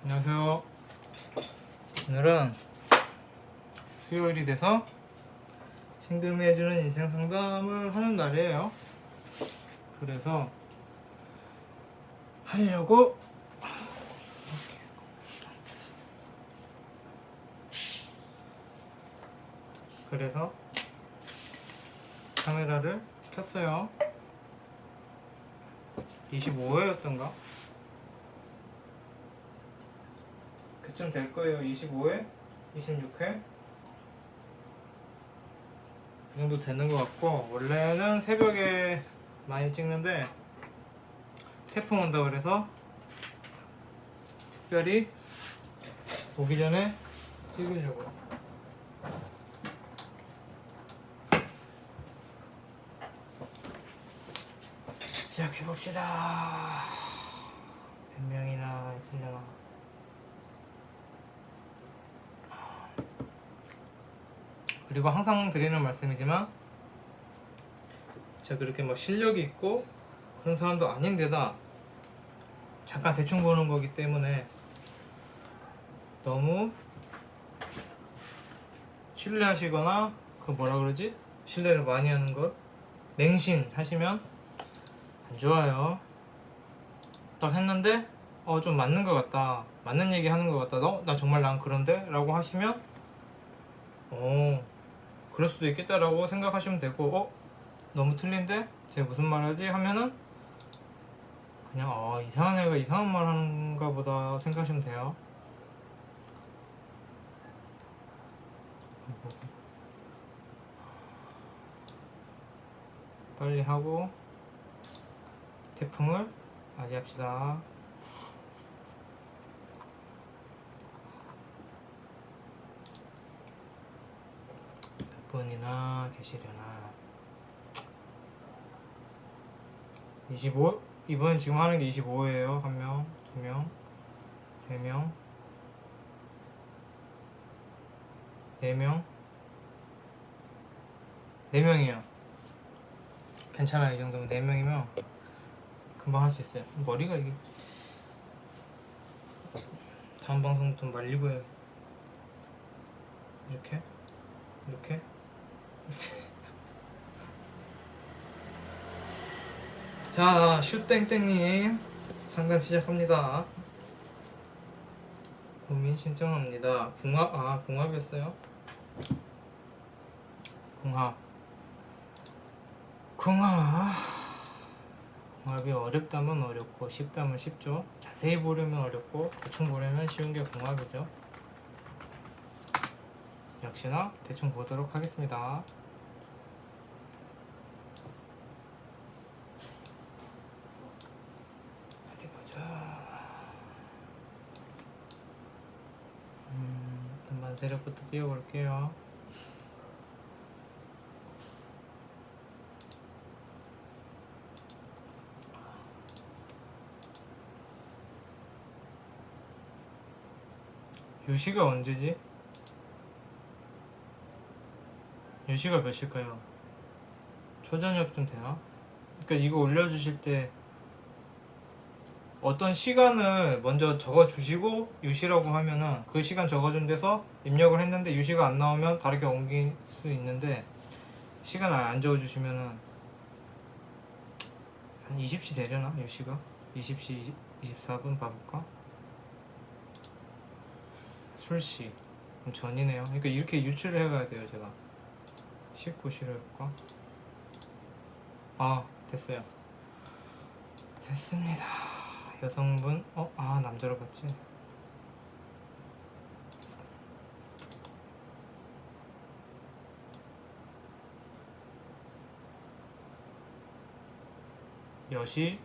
안녕하세요. 오늘은 수요일이 돼서 신금이 해주는 인생 상담을 하는 날이에요. 그래서 하려고 그래서 카메라를 켰어요. 25회였던가? 그쯤 될 거예요. 25회? 26회? 그 정도 되는 것 같고, 원래는 새벽에 많이 찍는데 태풍 온다 그래서 특별히 오기 전에 찍으려고요. 시작해봅시다. 몇 명이나 있으려나. 그리고 항상 드리는 말씀이지만 제가 그렇게 뭐 실력이 있고 그런 사람도 아닌데다 잠깐 대충 보는 거기 때문에 너무 신뢰하시거나 그 뭐라 그러지? 신뢰를 많이 하는 걸 맹신하시면 안 좋아요. 딱 했는데 좀 맞는 것 같다, 맞는 얘기 하는 것 같다, 나 정말 난 그런데? 라고 하시면 그럴 수도 있겠다라고 생각하시면 되고, 너무 틀린데? 쟤 무슨 말 하지? 하면은 그냥 이상한 애가 이상한 말 하는가 보다 생각하시면 돼요. 빨리 하고 태풍을 맞이합시다. 몇 분이나 계시려나. 25? 이번엔 지금 하는 게 25예요. 1명, 2명, 3명, 4명, 4명이에요. 괜찮아요. 이 정도면 4명이면 금방 할 수 있어요. 머리가 이게 다음 방송부터 말리고 해요. 이렇게 이렇게 자, 슈땡땡님 상담 시작합니다. 고민 신청합니다. 궁합이었어요. 궁합이 어렵다면 어렵고 쉽다면 쉽죠. 자세히 보려면 어렵고 대충 보려면 쉬운 게 궁합이죠. 역시나 대충 보도록 하겠습니다. 어디 보자. 일단 만세력부터 띄워볼게요. 요시가 언제지? 요시가 몇 시일까요? 초저녁쯤 되나? 그러니까 이거 올려주실 때 어떤 시간을 먼저 적어주시고 요시라고 하면은 그 시간 적어준 데서 입력을 했는데 요시가 안 나오면 다르게 옮길 수 있는데, 시간 안 적어주시면은 한 20시 되려나? 요시가? 20시 24분 봐볼까? 술시 그럼 전이네요. 그러니까 이렇게 유추를 해가야 돼요. 제가 19시로 해볼까? 됐어요. 됐습니다. 여성분 남자로 봤지? 여시,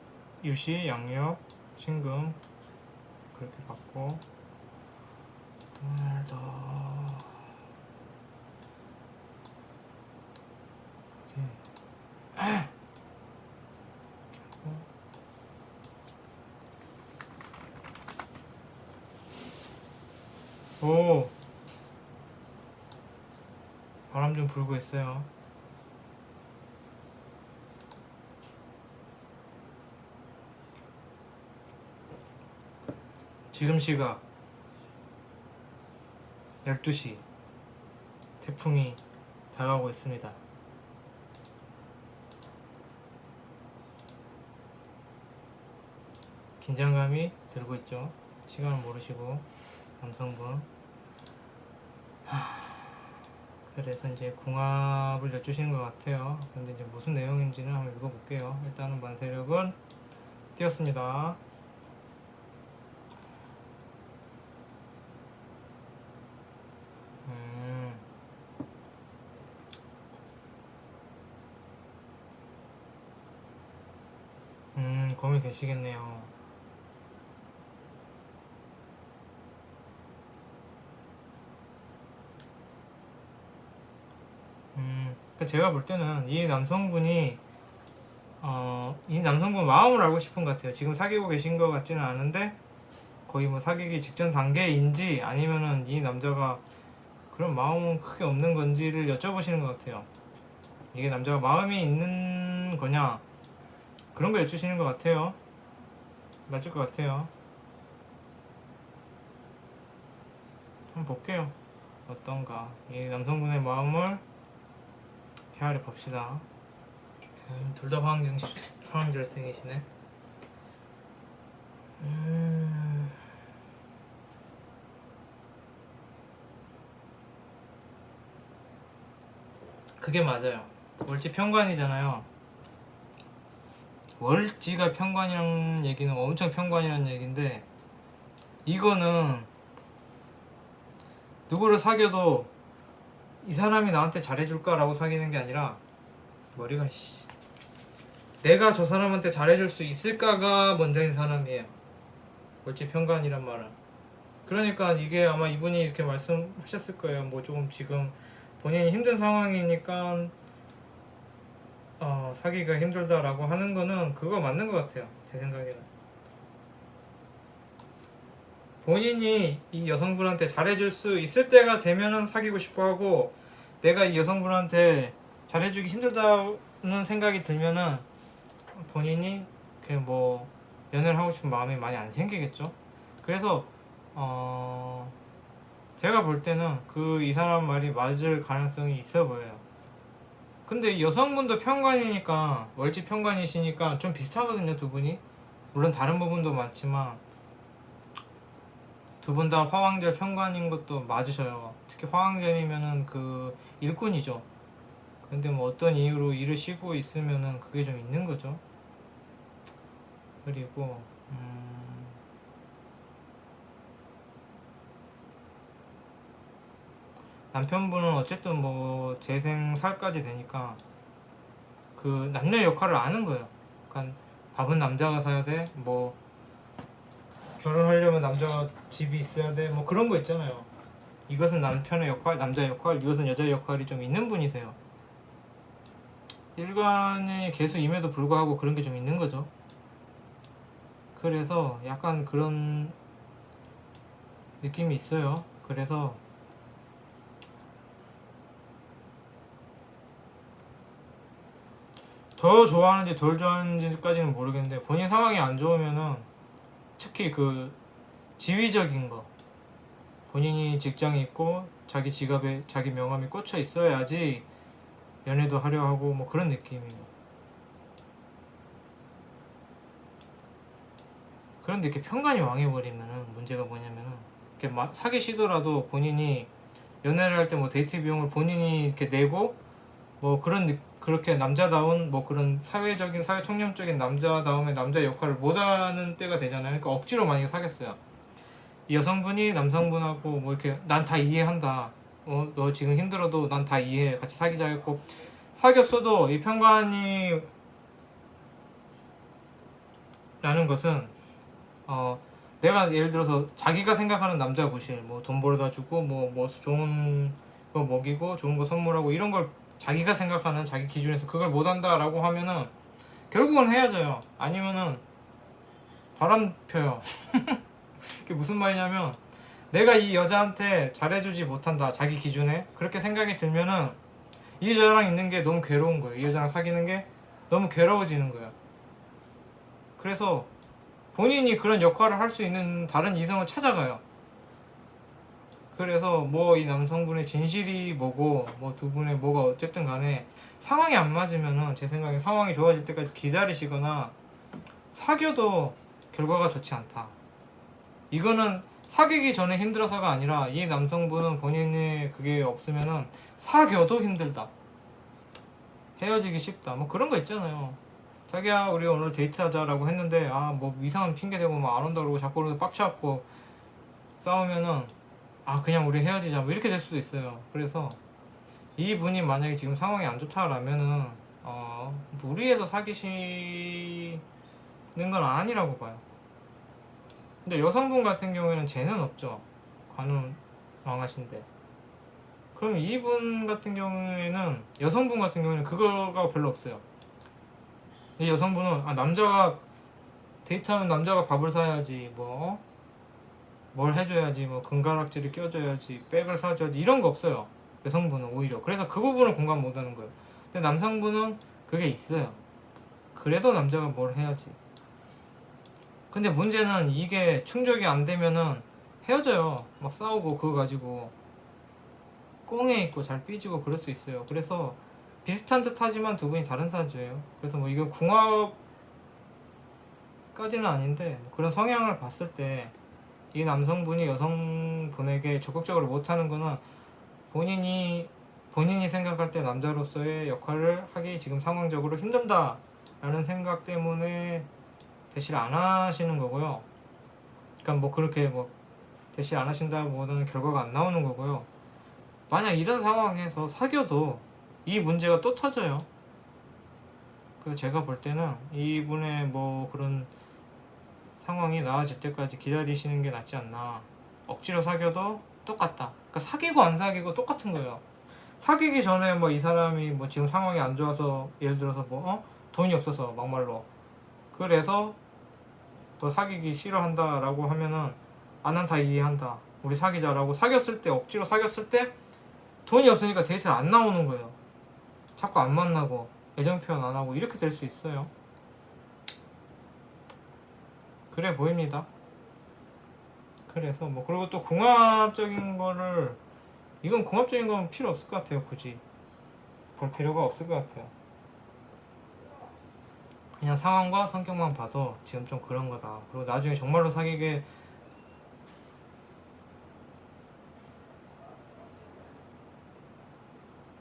유시, 양력, 신금 그렇게 봤고, 더 오, 바람 좀 불고 있어요. 지금 시각 12시 태풍이 다가오고 있습니다. 긴장감이 들고 있죠. 시간을 모르시고 남성분. 그래서 이제 궁합을 여쭈시는 것 같아요. 근데 이제 무슨 내용인지는 한번 읽어볼게요. 일단은 만세력은 띄었습니다. 고민이 되시겠네요. 그러니까 제가 볼 때는 이 남성분 마음을 알고 싶은 것 같아요. 지금 사귀고 계신 것 같지는 않은데 거의 뭐 사귀기 직전 단계인지 아니면은 이 남자가 그런 마음은 크게 없는 건지를 여쭤보시는 것 같아요. 이게 남자가 마음이 있는 거냐 그런 거 여쭈시는 것 같아요. 맞을 것 같아요. 한번 볼게요. 어떤가. 이 남성분의 마음을 헤아려 봅시다. 둘 다 화왕절생이시네. 그게 맞아요. 월지 편관이잖아요. 월지가 편관이라는 얘기는 엄청 편관이라는 얘기인데 이거는 누구를 사귀어도 이 사람이 나한테 잘해줄까라고 사귀는 게 아니라 머리가 내가 저 사람한테 잘해줄 수 있을까가 먼저인 사람이에요. 월지 편관이란 말은. 그러니까 이게 아마 이분이 이렇게 말씀하셨을 거예요. 뭐 조금 지금 본인이 힘든 상황이니까 사귀기가 힘들다라고 하는 거는 그거 맞는 것 같아요. 제 생각에는. 본인이 이 여성분한테 잘해줄 수 있을 때가 되면은 사귀고 싶어 하고 내가 이 여성분한테 잘해주기 힘들다는 생각이 들면은 본인이 그 뭐 연애를 하고 싶은 마음이 많이 안 생기겠죠. 그래서 제가 볼 때는 이 사람 말이 맞을 가능성이 있어 보여요. 근데 여성분도 편관이니까 월지 편관이시니까 좀 비슷하거든요. 두 분이 물론 다른 부분도 많지만 두 분 다 화왕절 편관인 것도 맞으셔요. 특히 화왕절이면은 그 일꾼이죠. 근데 뭐 어떤 이유로 일을 쉬고 있으면은 그게 좀 있는 거죠. 그리고 남편분은 어쨌든 뭐 재생살까지 되니까 그 남녀 역할을 아는 거예요. 그러니까 밥은 남자가 사야 돼. 뭐 결혼하려면 남자가 집이 있어야 돼. 뭐 그런 거 있잖아요. 이것은 남편의 역할, 남자 역할, 이것은 여자 역할이 좀 있는 분이세요. 일관의 개수임에도 불구하고 그런 게 좀 있는 거죠. 그래서 약간 그런 느낌이 있어요. 그래서 더 좋아하는지 덜 좋아하는지까지는 모르겠는데 본인 상황이 안 좋으면은 특히 그 지위적인 거 본인이 직장이 있고 자기 지갑에 자기 명함이 꽂혀 있어야지 연애도 하려 하고 뭐 그런 느낌이에요. 그런데 이렇게 편관이 왕해버리면은 문제가 뭐냐면은 이렇게 사귀시더라도 본인이 연애를 할 때 뭐 데이트 비용을 본인이 이렇게 내고 뭐 그렇게 남자다운 뭐 그런 사회적인 사회 통념적인 남자다움의 남자 역할을 못하는 때가 되잖아요. 그러니까 억지로 만약에 사귀었어요. 이 여성분이 남성분하고 뭐 이렇게 난 다 이해한다. 너 지금 힘들어도 난 다 이해해. 같이 사귀자 했고 사귀었어도 이 편관이 라는 것은 내가 예를 들어서 자기가 생각하는 남자 구실 뭐 돈 벌어다 주고 뭐 좋은 거 먹이고 좋은 거 선물하고 이런 걸 자기가 생각하는 자기 기준에서 그걸 못한다라고 하면은 결국은 헤어져요. 아니면은 바람 펴요. 그게 무슨 말이냐면 내가 이 여자한테 잘해주지 못한다 자기 기준에 그렇게 생각이 들면은 이 여자랑 있는 게 너무 괴로운 거예요. 이 여자랑 사귀는 게 너무 괴로워지는 거예요. 그래서 본인이 그런 역할을 할 수 있는 다른 이성을 찾아가요. 그래서 뭐 이 남성분의 진실이 뭐고 뭐 두 분의 뭐가 어쨌든 간에 상황이 안 맞으면은 제 생각에 상황이 좋아질 때까지 기다리시거나 사귀어도 결과가 좋지 않다. 이거는 사귀기 전에 힘들어서가 아니라 이 남성분은 본인의 그게 없으면은 사귀어도 힘들다. 헤어지기 쉽다. 뭐 그런 거 있잖아요. 자기야 우리 오늘 데이트하자라고 했는데 아 뭐 이상한 핑계 대고 막 안 온다 그러고 자꾸 그러고 빡쳐갖고 싸우면은 아 그냥 우리 헤어지자 뭐 이렇게 될 수도 있어요. 그래서 이분이 만약에 지금 상황이 안 좋다라면은 무리해서 사귀시는 건 아니라고 봐요. 근데 여성분 같은 경우에는 죄는 없죠. 관운 왕하신데. 그럼 이분 같은 경우에는 여성분 같은 경우에는 그거가 별로 없어요. 이 여성분은 아 남자가 데이트하면 남자가 밥을 사야지 뭐 뭘 해줘야지 뭐 금가락지를 껴줘야지 백을 사줘야지 이런 거 없어요. 여성분은 오히려 그래서 그 부분을 공감 못하는 거예요. 근데 남성분은 그게 있어요. 그래도 남자가 뭘 해야지. 근데 문제는 이게 충족이 안 되면은 헤어져요. 막 싸우고 그거 가지고 꽁에 있고 잘 삐지고 그럴 수 있어요. 그래서 비슷한 듯 하지만 두 분이 다른 사주예요. 그래서 뭐 이거 궁합까지는 아닌데 그런 성향을 봤을 때 이 남성분이 여성분에게 적극적으로 못하는 거는 본인이 생각할 때 남자로서의 역할을 하기 지금 상황적으로 힘든다 라는 생각 때문에 대시를 안 하시는 거고요. 그러니까 뭐 그렇게 뭐 대시를 안 하신다보다는 결과가 안 나오는 거고요. 만약 이런 상황에서 사귀어도 이 문제가 또 터져요. 그래서 제가 볼 때는 이분의 뭐 그런 상황이 나아질 때까지 기다리시는 게 낫지 않나. 억지로 사귀어도 똑같다. 그러니까 사귀고 안 사귀고 똑같은 거예요. 사귀기 전에 뭐 이 사람이 뭐 지금 상황이 안 좋아서 예를 들어서 뭐 돈이 없어서 막말로 그래서 너 사귀기 싫어한다라고 하면은 난 다 이해한다. 우리 사귀자라고 사귀었을 때 억지로 사귀었을 때 돈이 없으니까 데이트를 안 나오는 거예요. 자꾸 안 만나고 애정 표현 안 하고 이렇게 될 수 있어요. 그래 보입니다. 그래서 뭐 그리고 또 궁합적인 거를 이건 궁합적인 건 필요 없을 것 같아요. 굳이 볼 필요가 없을 것 같아요. 그냥 상황과 성격만 봐도 지금 좀 그런 거다. 그리고 나중에 정말로 사귀게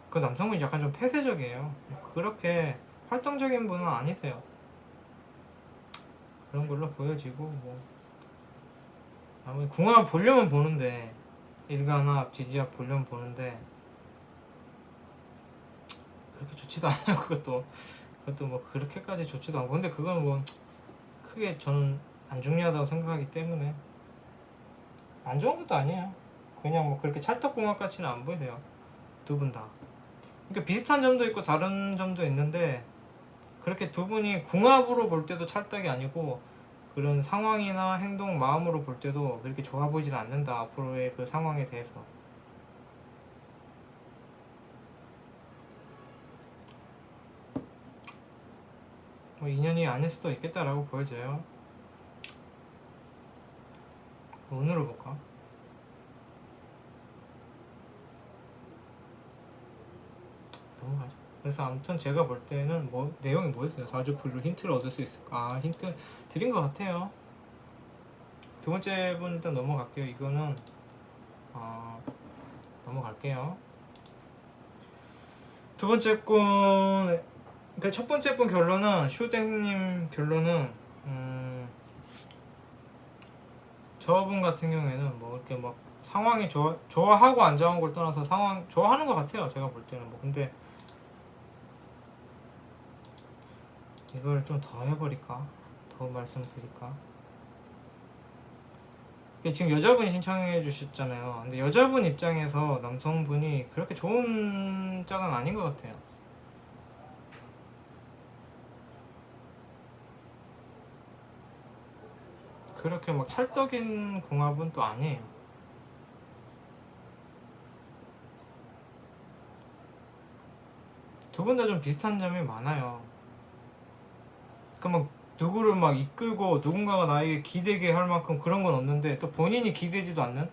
그 남성분이 약간 좀 폐쇄적이에요. 그렇게 활동적인 분은 아니세요. 그런 걸로 보여지고 뭐 아무리 궁합 보려면 보는데 일간합 지지합 보려면 보는데 그렇게 좋지도 않아요. 그것도 뭐 그렇게까지 좋지도 않고 근데 그건 뭐 크게 저는 안 중요하다고 생각하기 때문에 안 좋은 것도 아니에요. 그냥 뭐 그렇게 찰떡궁합 같지는 안 보이세요. 두 분 다. 그러니까 비슷한 점도 있고 다른 점도 있는데 그렇게 두 분이 궁합으로 볼 때도 찰떡이 아니고 그런 상황이나 행동, 마음으로 볼 때도 그렇게 좋아 보이진 않는다. 앞으로의 그 상황에 대해서. 뭐 인연이 아닐 수도 있겠다라고 보여져요. 운으로 볼까? 넘어가죠. 그래서 아무튼 제가 볼 때는 뭐 내용이 뭐였어요? 사주풀로 힌트를 얻을 수 있을까? 힌트 드린 것 같아요. 두 번째 분 일단 넘어갈게요. 이거는 넘어갈게요. 두 번째 분, 그러니까 첫 번째 분 결론은 슈댕님 결론은 저분 같은 경우에는 뭐 이렇게 막 상황이 좋아하고 안 좋아하는 걸 떠나서 상황 좋아하는 것 같아요. 제가 볼 때는 뭐 근데 이걸 좀 더 해버릴까? 더 말씀드릴까? 지금 여자분이 신청해 주셨잖아요. 근데 여자분 입장에서 남성분이 그렇게 좋은 짝은 아닌 것 같아요. 그렇게 막 찰떡인 궁합은 또 아니에요. 두 분 다 좀 비슷한 점이 많아요. 그러니까 막 누구를 막 이끌고 누군가가 나에게 기대게 할 만큼 그런 건 없는데 또 본인이 기대지도 않는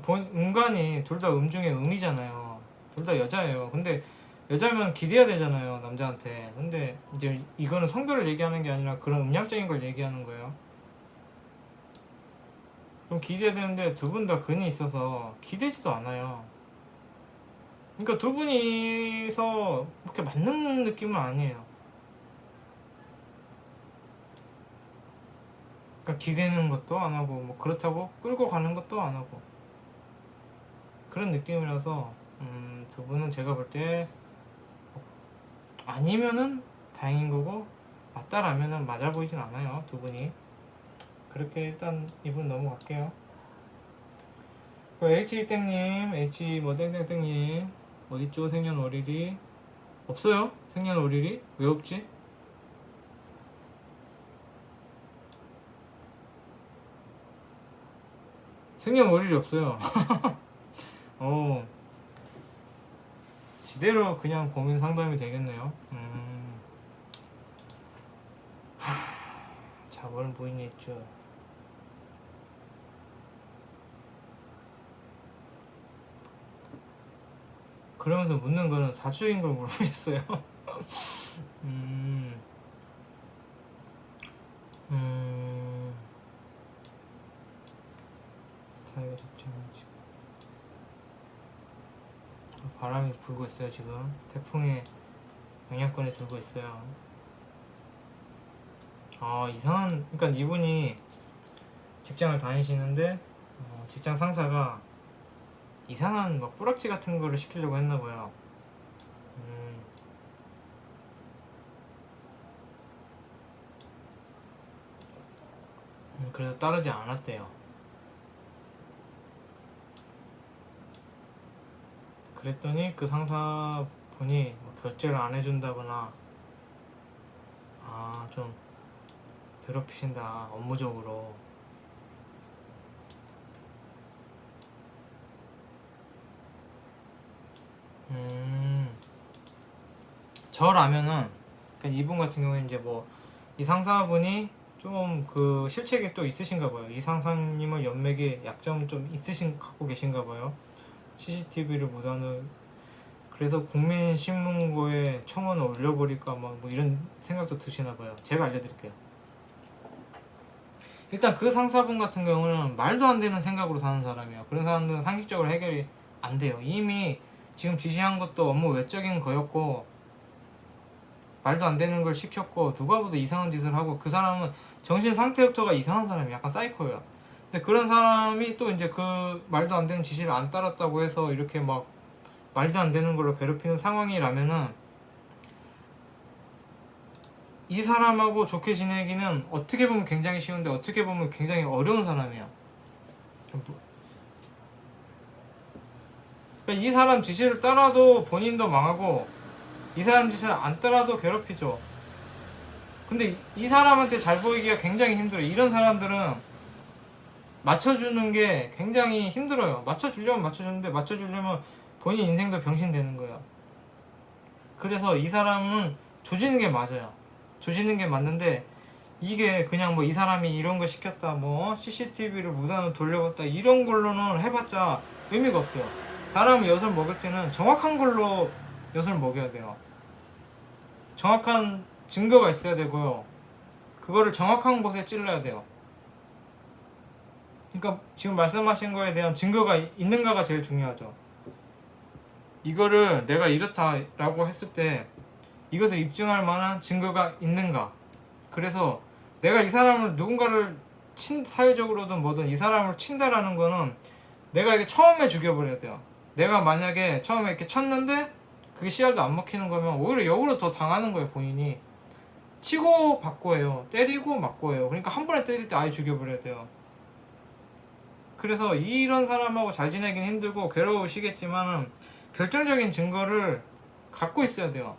음간이 둘 다 음 중에 음이잖아요. 둘 다 여자예요. 근데 여자면 기대야 되잖아요, 남자한테. 근데 이제 이거는 성별을 얘기하는 게 아니라 그런 음양적인 걸 얘기하는 거예요. 좀 기대야 되는데 두 분 다 근이 있어서 기대지도 않아요. 그러니까 두 분이서 이렇게 맞는 느낌은 아니에요. 그러니까 기대는 것도 안 하고 뭐 그렇다고 끌고 가는 것도 안 하고 그런 느낌이라서 두 분은 제가 볼 때 아니면은 다행인 거고 맞다라면은 맞아 보이진 않아요, 두 분이. 그렇게 일단 이분 넘어갈게요. H땡님, H 뭐 땡땡땡님 어딨죠? 생년월일이 없어요? 생년월일이 왜 없지? 생년월일이 없어요. 지대로 그냥 고민 상담이 되겠네요. 자, 뭘 보이니 있죠. 그러면서 묻는 거는 사주인 걸 모르겠어요. 사이가 좋지 않은지. 바람이 불고 있어요, 지금. 태풍의 영향권에 들고 있어요. 이상한, 그러니까 이분이 직장을 다니시는데, 직장 상사가 이상한 막 뿌락지 같은 거를 시키려고 했나 봐요. 그래서 따르지 않았대요. 그랬더니 그 상사분이 뭐 결제를 안 해준다거나 좀 괴롭히신다, 업무적으로. 저라면은, 그러니까 이분 같은 경우는 이제 뭐 이 상사분이 좀 그 실책이 또 있으신가 봐요. 이 상사님은 연맥에 약점 좀 갖고 계신가 봐요. CCTV를 무단으로. 그래서 국민신문고에 청원을 올려버릴까 막 뭐 이런 생각도 드시나 봐요. 제가 알려드릴게요. 일단 그 상사분 같은 경우는 말도 안 되는 생각으로 사는 사람이에요. 그런 사람들은 상식적으로 해결이 안 돼요. 이미 지금 지시한 것도 업무 외적인 거였고 말도 안 되는 걸 시켰고 누가 봐도 이상한 짓을 하고, 그 사람은 정신 상태부터가 이상한 사람이 약간 사이코예요. 근데 그런 사람이 또 이제 그 말도 안 되는 지시를 안 따랐다고 해서 이렇게 막 말도 안 되는 걸로 괴롭히는 상황이라면은 이 사람하고 좋게 지내기는 어떻게 보면 굉장히 쉬운데 어떻게 보면 굉장히 어려운 사람이에요. 그러니까 이 사람 지시를 따라도 본인도 망하고 이 사람 지시를 안 따라도 괴롭히죠. 근데 이 사람한테 잘 보이기가 굉장히 힘들어요. 이런 사람들은 맞춰주는 게 굉장히 힘들어요. 맞춰주려면 맞춰주는데 맞춰주려면 본인 인생도 병신되는 거예요. 그래서 이 사람은 조지는 게 맞아요. 조지는 게 맞는데 이게 그냥 뭐 이 사람이 이런 거 시켰다, 뭐 CCTV를 무단으로 돌려봤다 이런 걸로는 해봤자 의미가 없어요. 사람이 엿을 먹을 때는 정확한 걸로 엿을 먹여야 돼요. 정확한 증거가 있어야 되고요. 그거를 정확한 곳에 찔러야 돼요. 그러니까 지금 말씀하신 거에 대한 증거가 있는가가 제일 중요하죠. 이거를 내가 이렇다라고 했을 때 이것을 입증할 만한 증거가 있는가. 그래서 내가 이 사람을 누군가를 사회적으로든 뭐든 이 사람을 친다라는 거는 내가 이게 처음에 죽여버려야 돼요. 내가 만약에 처음에 이렇게 쳤는데 그게 씨알도 안 먹히는 거면 오히려 역으로 더 당하는 거예요. 본인이 치고 받고 해요. 때리고 맞고 해요. 그러니까 한 번에 때릴 때 아예 죽여버려야 돼요. 그래서 이런 사람하고 잘 지내긴 힘들고 괴로우시겠지만은 결정적인 증거를 갖고 있어야 돼요.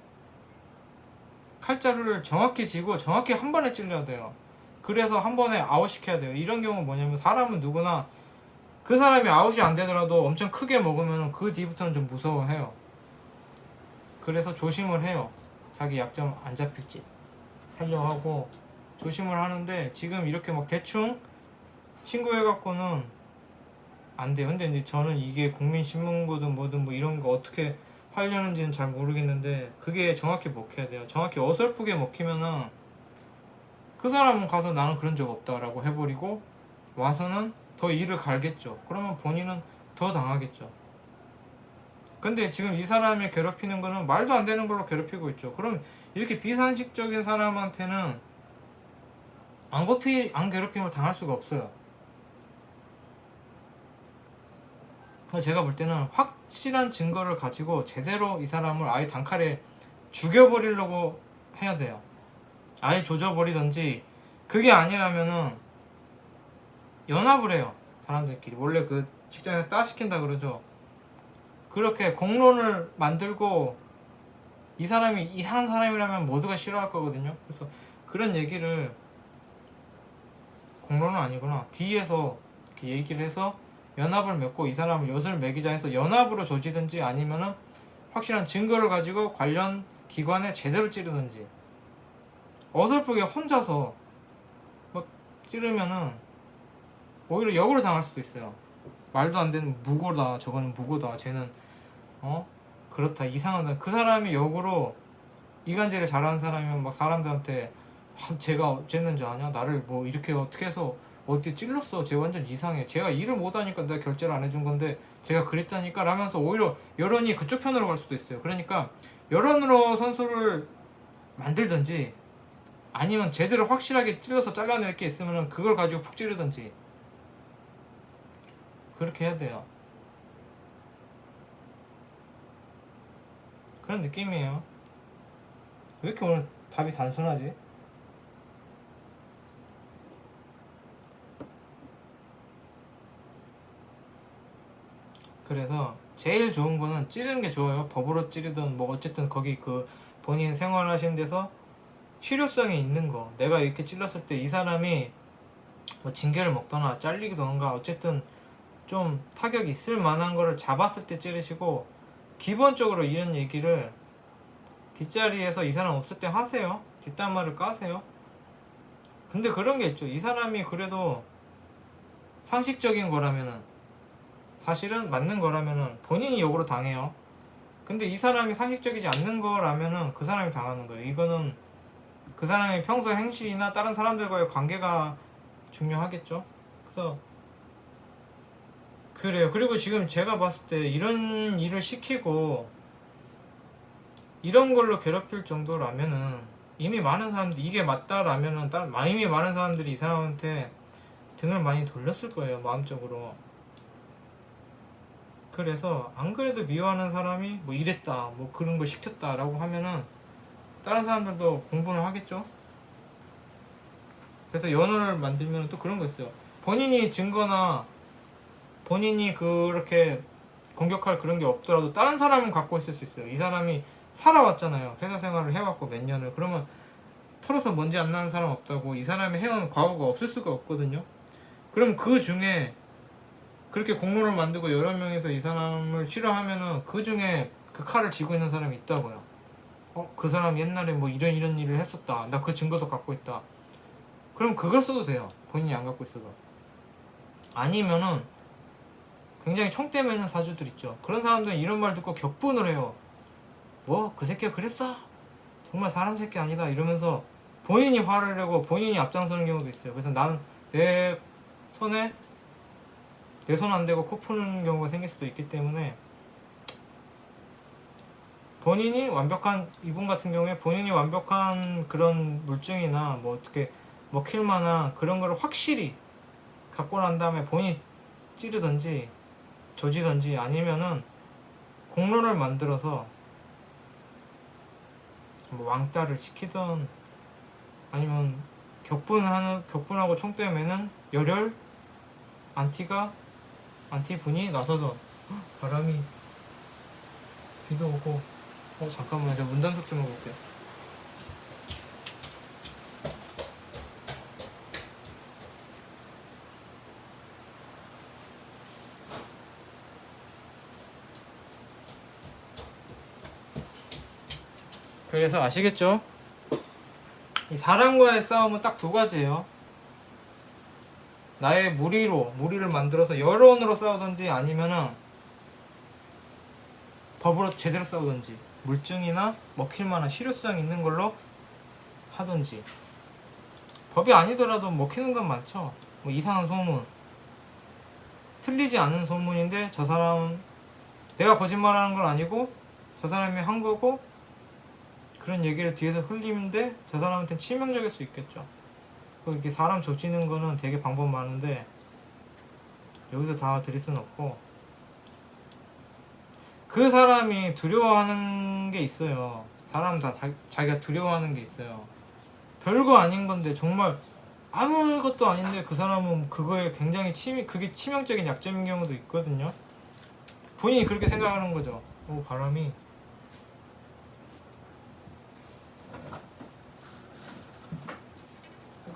칼자루를 정확히 쥐고 정확히 한 번에 찔러야 돼요. 그래서 한 번에 아웃시켜야 돼요. 이런 경우 뭐냐면 사람은 누구나 그 사람이 아웃이 안 되더라도 엄청 크게 먹으면 그 뒤부터는 좀 무서워해요. 그래서 조심을 해요. 자기 약점 안 잡힐지 하려고 하고 조심을 하는데 지금 이렇게 막 대충 신고해갖고는 안 돼요. 근데 이제 저는 이게 국민신문고든 뭐든 뭐 이런 거 어떻게 하려는지는 잘 모르겠는데 그게 정확히 먹혀야 돼요. 정확히 어설프게 먹히면은 그 사람은 가서 나는 그런 적 없다라고 해버리고 와서는 더 일을 갈겠죠. 그러면 본인은 더 당하겠죠. 근데 지금 이 사람이 괴롭히는 거는 말도 안 되는 걸로 괴롭히고 있죠. 그럼 이렇게 비상식적인 사람한테는 안 괴롭힘을 당할 수가 없어요. 제가 볼 때는 확실한 증거를 가지고 제대로 이 사람을 아예 단칼에 죽여버리려고 해야 돼요. 아예 조져버리던지, 그게 아니라면은 연합을 해요. 사람들끼리 원래 그 직장에서 따시킨다 그러죠. 그렇게 공론을 만들고 이 사람이 이상한 사람이라면 모두가 싫어할 거거든요. 그래서 그런 얘기를, 공론은 아니구나, 뒤에서 이렇게 얘기를 해서 연합을 맺고 이 사람을 엿을 매기자 해서 연합으로 조지든지, 아니면은 확실한 증거를 가지고 관련 기관에 제대로 찌르든지. 어설프게 혼자서 막 찌르면은 오히려 역으로 당할 수도 있어요. 말도 안 되는 무고다, 저거는 무고다, 쟤는 그렇다, 이상하다. 그 사람이 역으로 이간질을 잘하는 사람이면 막 사람들한테 쟤가 어쨌는지 아냐? 나를 뭐 이렇게 어떻게 해서 어디 찔렀어? 쟤 완전 이상해. 쟤가 일을 못하니까 내가 결제를 안 해준 건데 쟤가 그랬다니까 라면서 오히려 여론이 그쪽 편으로 갈 수도 있어요. 그러니까 여론으로 선수를 만들든지, 아니면 제대로 확실하게 찔러서 잘라낼 게 있으면 그걸 가지고 푹 찌르든지, 그렇게 해야 돼요. 그런 느낌이에요. 왜 이렇게 오늘 답이 단순하지? 그래서 제일 좋은 거는 찌르는 게 좋아요. 법으로 찌르든 뭐 어쨌든 거기 그 본인 생활하시는 데서 실효성이 있는 거, 내가 이렇게 찔렀을 때 이 사람이 뭐 징계를 먹거나 잘리던가 어쨌든 좀 타격이 있을 만한 거를 잡았을 때 찌르시고, 기본적으로 이런 얘기를 뒷자리에서 이 사람 없을 때 하세요. 뒷담화를 까세요. 근데 그런 게 있죠. 이 사람이 그래도 상식적인 거라면은, 사실은 맞는 거라면은 본인이 욕으로 당해요. 근데 이 사람이 상식적이지 않는 거라면은 그 사람이 당하는 거예요. 이거는 그 사람의 평소 행실이나 다른 사람들과의 관계가 중요하겠죠. 그래서 그래요. 그리고 지금 제가 봤을 때 이런 일을 시키고 이런 걸로 괴롭힐 정도라면은 이미 많은 사람들이 이게 맞다라면은 이미 많은 사람들이 이 사람한테 등을 많이 돌렸을 거예요, 마음적으로. 그래서 안 그래도 미워하는 사람이 뭐 이랬다, 뭐 그런 거 시켰다라고 하면은 다른 사람들도 공분을 하겠죠. 그래서 연호를 만들면 또 그런 거 있어요. 본인이 증거나 본인이 그렇게 공격할 그런 게 없더라도 다른 사람은 갖고 있을 수 있어요. 이 사람이 살아왔잖아요. 회사 생활을 해왔고 몇 년을. 그러면 털어서 먼지 안 나는 사람 없다고, 이 사람이 해온 과거가 없을 수가 없거든요. 그럼 그 중에 그렇게 공로를 만들고 여러 명이서 이 사람을 싫어하면은 그 중에 그 칼을 쥐고 있는 사람이 있다고요. 그 사람 옛날에 뭐 이런 일을 했었다, 나 그 증거도 갖고 있다. 그럼 그걸 써도 돼요. 본인이 안 갖고 있어도. 아니면은 굉장히 총대 매는 사주들 있죠. 그런 사람들은 이런 말 듣고 격분을 해요. 뭐 그 새끼가 그랬어? 정말 사람 새끼 아니다 이러면서 본인이 화를 내고 본인이 앞장서는 경우도 있어요. 그래서 난 내 손에 내 손 안 대고 코 푸는 경우가 생길 수도 있기 때문에, 본인이 완벽한, 이분 같은 경우에 본인이 완벽한 그런 물증이나 뭐 어떻게 먹힐 만한 그런 거를 확실히 갖고 난 다음에 본인이 찌르든지 조지든지, 아니면은 공론을 만들어서 뭐 왕따를 시키던, 아니면 격분하고 총대 매는 열혈 안티 분이 나서던. 바람이, 비도 오고. 잠깐만요, 제가 문단속 좀 해볼게요. 그래서 아시겠죠? 이 사람과의 싸움은 딱 두 가지예요. 나의 무리를 만들어서 여론으로 싸우든지 아니면은 법으로 제대로 싸우든지 물증이나 먹힐 만한 실효성 있는 걸로 하든지. 법이 아니더라도 먹히는 건 많죠. 뭐 이상한 소문, 틀리지 않은 소문인데 저 사람 내가 거짓말하는 건 아니고 저 사람이 한 거고 그런 얘기를 뒤에서 흘리는데 저 사람한테는 치명적일 수 있겠죠. 이렇게 사람 조지는 거는 되게 방법 많은데 여기서 다 드릴 수는 없고, 그 사람이 두려워하는 게 있어요. 사람 다 자기가 두려워하는 게 있어요. 별거 아닌 건데 정말 아무것도 아닌데 그 사람은 그거에 굉장히 그게 치명적인 약점인 경우도 있거든요. 본인이 그렇게 생각하는 거죠. 오, 바람이.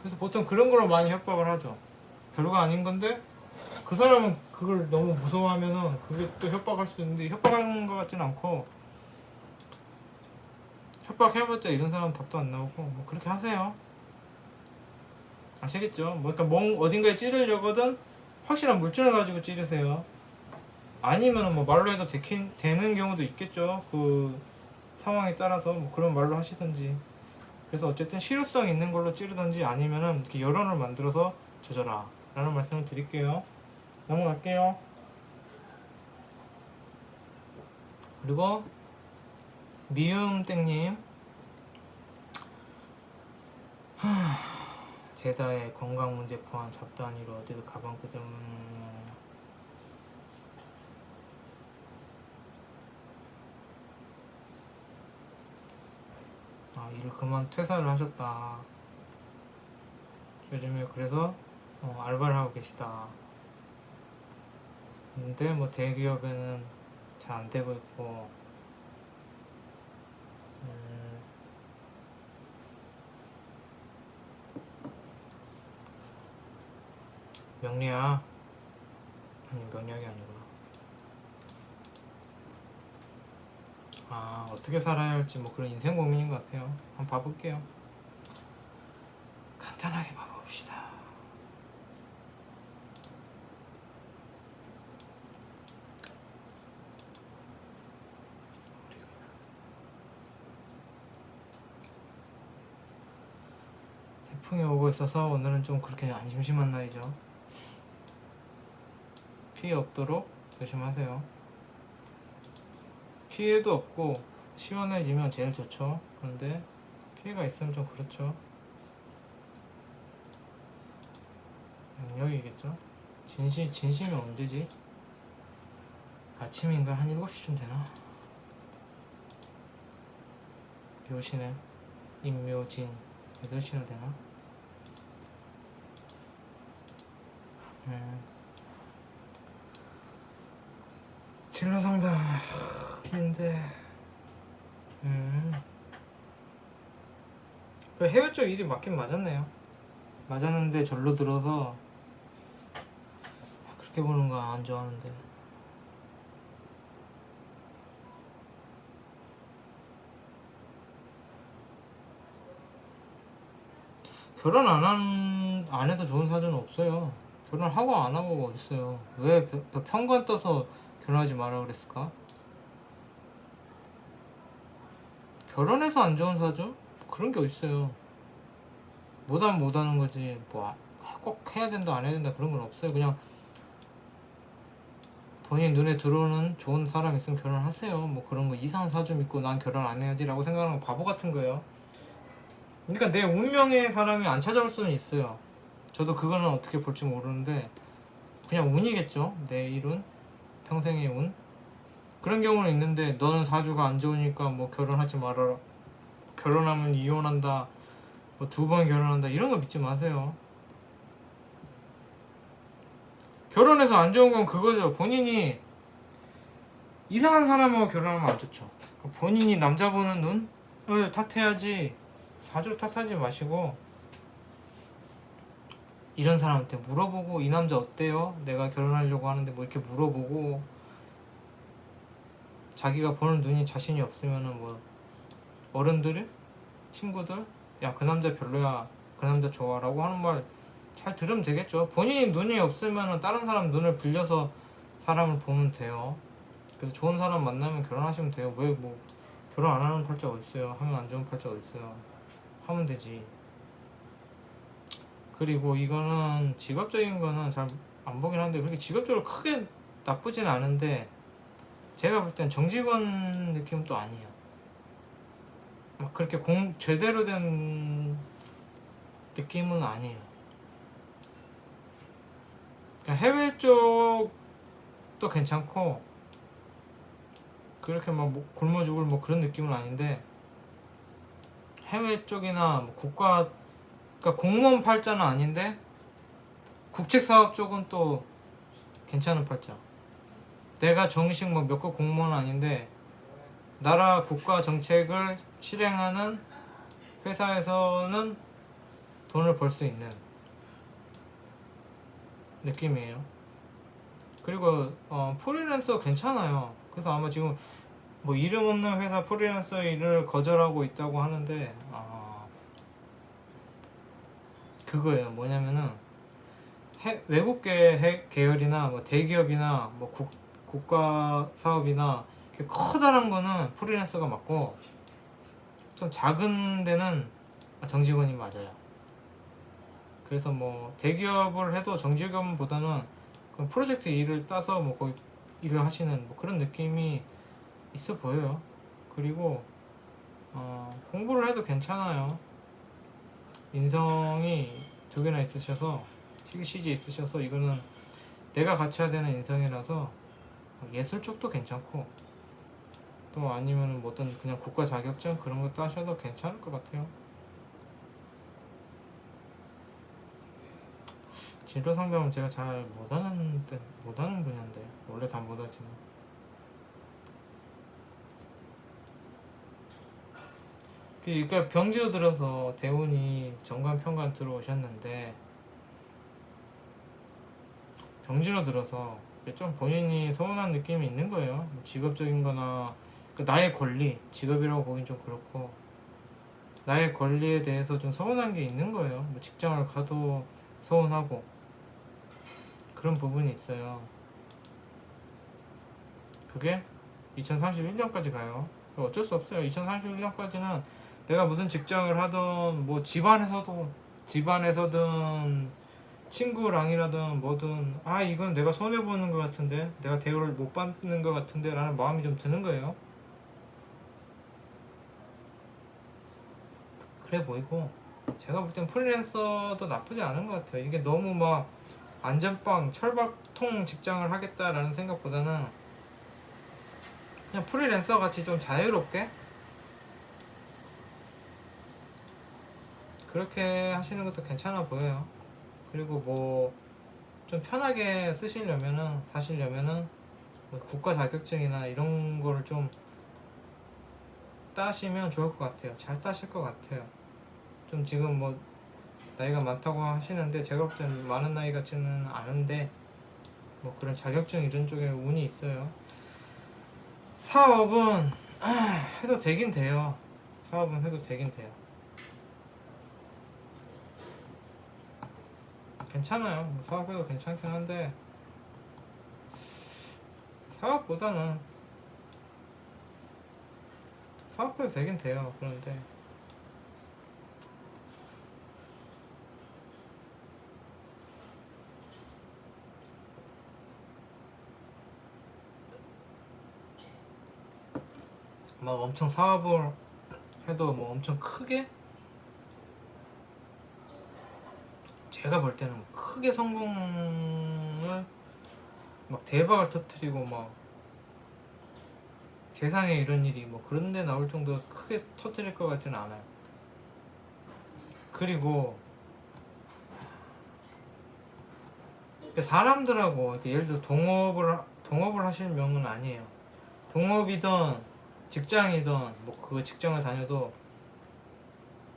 그래서 보통 그런 걸로 많이 협박을 하죠. 별거 아닌 건데 그 사람은 그걸 너무 무서워하면은 그게 또 협박할 수 있는데, 협박하는 것 같진 않고, 협박해봤자 이런 사람 답도 안 나오고 뭐 그렇게 하세요. 아시겠죠? 뭐 그러니까 어딘가에 찌르려거든 확실한 물증을 가지고 찌르세요. 아니면은 뭐 말로 해도 되는 경우도 있겠죠. 그 상황에 따라서 뭐 그런 말로 하시든지. 그래서 어쨌든 실효성 있는 걸로 찌르든지 아니면은 이렇게 여론을 만들어서 조져라 라는 말씀을 드릴게요. 넘어갈게요. 그리고 미음땡님, 제자의 건강 문제 포함 잡다한 이로 어디서 가방 끄점. 일을 그만 퇴사를 하셨다. 요즘에 그래서 알바를 하고 계시다. 근데 뭐 대기업에는 잘 안 되고 있고, 명리야. 아니, 명리학이 아니구나. 어떻게 살아야 할지 뭐 그런 인생 고민인 것 같아요. 한번 봐볼게요. 간단하게 봐봅시다. 태풍이 오고 있어서 오늘은 좀 그렇게 안 심심한 날이죠. 피해 없도록 조심하세요. 피해도 없고 시원해지면 제일 좋죠. 그런데 피해가 있으면 좀 그렇죠. 여기겠죠. 진심이 언제지? 아침인가? 한 7시쯤 되나? 묘시네. 임묘진 8시나 되나? 진로 상담 인데 그 해외 쪽 일이 맞긴 맞았네요. 맞았는데 절로 들어서 그렇게 보는 거 안 좋아하는데. 결혼 안 해도 좋은 사주는 없어요. 결혼하고 안 하고가 어딨어요. 왜 편관 떠서 결혼하지 마라 그랬을까? 결혼해서 안 좋은 사주? 그런 게 어딨어요. 못하면 못하는 거지. 뭐 꼭 해야 된다 안 해야 된다 그런 건 없어요. 그냥 본인 눈에 들어오는 좋은 사람 있으면 결혼하세요. 뭐 그런 거 이상한 사주 믿고 난 결혼 안 해야지 라고 생각하는 건 바보 같은 거예요. 그러니까 내 운명의 사람이 안 찾아올 수는 있어요. 저도 그거는 어떻게 볼지 모르는데 그냥 운이겠죠. 내 일은 평생의 운. 그런 경우는 있는데 너는 사주가 안 좋으니까 뭐 결혼하지 말아라, 결혼하면 이혼한다, 뭐 2번 결혼한다 이런 거 믿지 마세요. 결혼해서 안 좋은 건 그거죠. 본인이 이상한 사람하고 결혼하면 안 좋죠. 본인이 남자 보는 눈을 탓해야지 사주 탓하지 마시고 이런 사람한테 물어보고 이 남자 어때요? 내가 결혼하려고 하는데 뭐 이렇게 물어보고 자기가 보는 눈이 자신이 없으면은 뭐 어른들, 친구들 야 그 남자 별로야 그 남자 좋아 라고 하는 말 잘 들으면 되겠죠. 본인이 눈이 없으면 다른 사람 눈을 빌려서 사람을 보면 돼요. 그래서 좋은 사람 만나면 결혼하시면 돼요. 왜 뭐 결혼 안 하는 팔자가 어딨어요. 하면 안 좋은 팔자가 어딨어요. 하면 되지. 그리고 이거는 직업적인 거는 잘 안 보긴 하는데 그렇게 직업적으로 크게 나쁘진 않은데 제가 볼 땐 정직원 느낌은 또 아니에요. 막 그렇게 제대로 된 느낌은 아니에요. 그러니까 해외 쪽도 괜찮고 그렇게 막 굶어 죽을 뭐 그런 느낌은 아닌데 해외 쪽이나 뭐 국가 그러니까 공무원 팔자는 아닌데 국책사업 쪽은 또 괜찮은 팔자. 내가 정식 뭐 몇 급 공무원은 아닌데 나라 국가 정책을 실행하는 회사에서는 돈을 벌 수 있는 느낌이에요. 그리고 프리랜서 괜찮아요. 그래서 아마 지금 뭐 이름 없는 회사 프리랜서 일을 거절하고 있다고 하는데 그거예요. 뭐냐면은 외국계 계열이나 뭐 대기업이나 뭐 국가 사업이나 커다란 거는 프리랜서가 맞고 좀 작은 데는 정직원이 맞아요. 그래서 뭐 대기업을 해도 정직원보다는 그 프로젝트 일을 따서 뭐 거기 일을 하시는 뭐 그런 느낌이 있어 보여요. 그리고 공부를 해도 괜찮아요. 인성이 2개나 있으셔서 CG 있으셔서 이거는 내가 갖춰야 되는 인성이라서 예술 쪽도 괜찮고 또 아니면 뭐 어떤 그냥 국가 자격증 그런 거 따셔도 괜찮을 것 같아요. 진로 상담은 제가 잘 못하는 분야인데 원래 다 못하지만 그러니까 병지로 들어서 대운이 정관 편관 들어오셨는데 병지로 들어서 좀 본인이 서운한 느낌이 있는 거예요. 뭐 직업적인 거나 나의 권리, 직업이라고 보긴 좀 그렇고 나의 권리에 대해서 좀 서운한 게 있는 거예요. 뭐 직장을 가도 서운하고 그런 부분이 있어요. 그게 2031년까지 가요. 어쩔 수 없어요. 2031년까지는 내가 무슨 직장을 하든 뭐 집안에서든 친구랑이라든 뭐든 이건 내가 손해보는 것 같은데 내가 대우를 못 받는 것 같은데 라는 마음이 좀 드는 거예요. 그래 보이고 제가 볼 땐 프리랜서도 나쁘지 않은 것 같아요. 이게 너무 막 안전빵 철밥통 직장을 하겠다라는 생각보다는 그냥 프리랜서 같이 좀 자유롭게 그렇게 하시는 것도 괜찮아 보여요. 그리고 뭐 좀 편하게 사시려면은 뭐 국가 자격증이나 이런 거를 좀 따시면 좋을 것 같아요. 잘 따실 것 같아요. 좀 지금 뭐 나이가 많다고 하시는데 제가 볼 때는 많은 나이 같지는 않은데 뭐 그런 자격증 이런 쪽에 운이 있어요. 사업은 해도 되긴 돼요. 사업은 해도 되긴 돼요. 괜찮아요. 뭐 사업해도 괜찮긴 한데 사업보다는 사업해도 되긴 돼요. 그런데 막 엄청 사업을 해도 뭐 엄청 크게 제가 볼 때는 크게 성공을 막 대박을 터뜨리고 막 세상에 이런 일이 뭐 그런 데 나올 정도로 크게 터뜨릴 것 같지는 않아요. 그리고 사람들하고 예를 들어 동업을 하실 명은 아니에요. 동업이든 직장이든 뭐 그 직장을 다녀도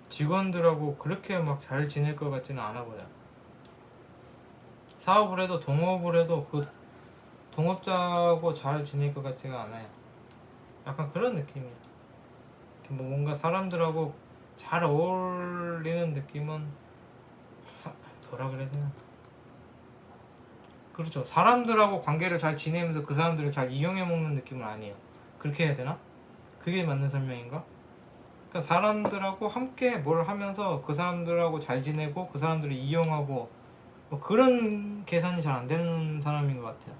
직원들하고 그렇게 막 잘 지낼 것 같지는 않아 보여. 사업을 해도 동업을 해도 그 동업자하고 잘 지낼 것 같지가 않아요. 약간 그런 느낌이에요. 뭐 뭔가 사람들하고 잘 어울리는 느낌은 뭐라 그래야 되나? 그렇죠. 사람들하고 관계를 잘 지내면서 그 사람들을 잘 이용해 먹는 느낌은 아니에요. 그렇게 해야 되나? 그게 맞는 설명인가? 그러니까 사람들하고 함께 뭘 하면서 그 사람들하고 잘 지내고 그 사람들을 이용하고 뭐 그런 계산이 잘 안 되는 사람인 것 같아요.